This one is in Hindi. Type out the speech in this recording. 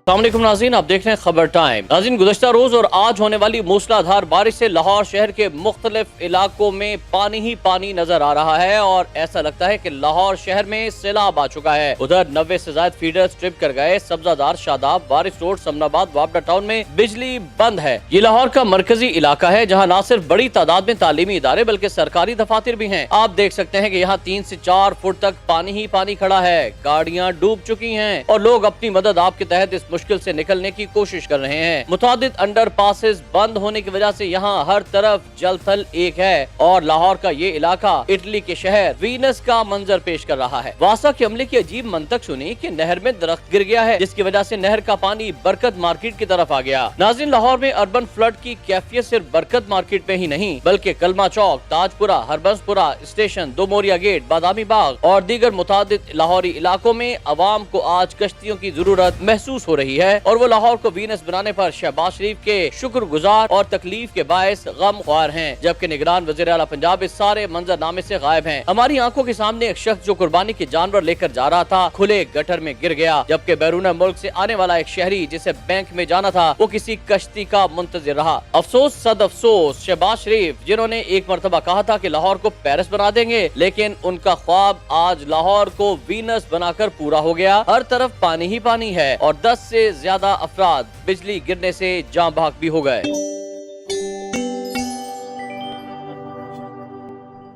अस्सलामुअलैकुम नाज़रीन, आप देख रहे हैं खबर टाइम। नाज़रीन, गुज़श्ता रोज और आज होने वाली मूसलाधार बारिश से लाहौर शहर के मुख्तलिफ इलाकों में पानी ही पानी नजर आ रहा है और ऐसा लगता है कि लाहौर शहर में सैलाब आ चुका है। उधर 90 से ज्यादा फीडर्स ट्रिप कर गए। सब्जादार, शादाब, वारिस रोड, समनाबाद, वापडा टाउन में बिजली बंद है। ये लाहौर का मरकजी इलाका है जहाँ न सिर्फ बड़ी तादाद में तालीमी इदारे बल्कि सरकारी दफातर भी हैं। आप देख सकते हैं कि यहाँ 3 से 4 फुट तक पानी ही पानी खड़ा है। गाड़ियाँ डूब चुकी हैं और लोग अपनी मदद आपके तहत इस मुश्किल से निकलने की कोशिश कर रहे हैं। मुतादिद अंडर पासेस बंद होने की वजह से यहाँ हर तरफ जल थल एक है और लाहौर का ये इलाका इटली के शहर वीनस का मंजर पेश कर रहा है। वासा के अमले की अजीब मंतक सुनी कि नहर में दरख्त गिर गया है, जिसकी वजह से नहर का पानी बरकत मार्केट की तरफ आ गया। नाज़रीन, लाहौर में अर्बन फ्लड की कैफियत सिर्फ बरकत मार्केट में ही नहीं बल्कि कलमा चौक, ताजपुरा, हरबंसपुरा स्टेशन, दो मोरिया गेट, बादामी बाग और दीगर मुतादिद लाहौरी इलाकों में अवाम को आज कश्तियों की जरूरत महसूस हो रही है और वो लाहौर को वीनस बनाने पर शहबाज शरीफ के शुक्रगुजार और तकलीफ के बायस गम ख्वार हैं, जबकि निगरान वज़ीर आला पंजाब इस सारे मंजरनामे से गायब हैं। हमारी आंखों के सामने एक शख्स जो कुर्बानी के जानवर लेकर जा रहा था खुले गटर में गिर गया, जबकि बैरून मुल्क से आने वाला एक शहरी जिसे बैंक में जाना था वो किसी कश्ती का मुंतजिर रहा। अफसोस सद अफसोस शहबाज शरीफ, जिन्होंने एक मरतबा कहा था कि लाहौर को पेरिस बना देंगे, लेकिन उनका ख्वाब आज लाहौर को वीनस बनाकर पूरा हो गया। हर तरफ पानी ही पानी है और 10 से ज्यादा अफराद बिजली गिरने से जाँ बहक भी हो गए।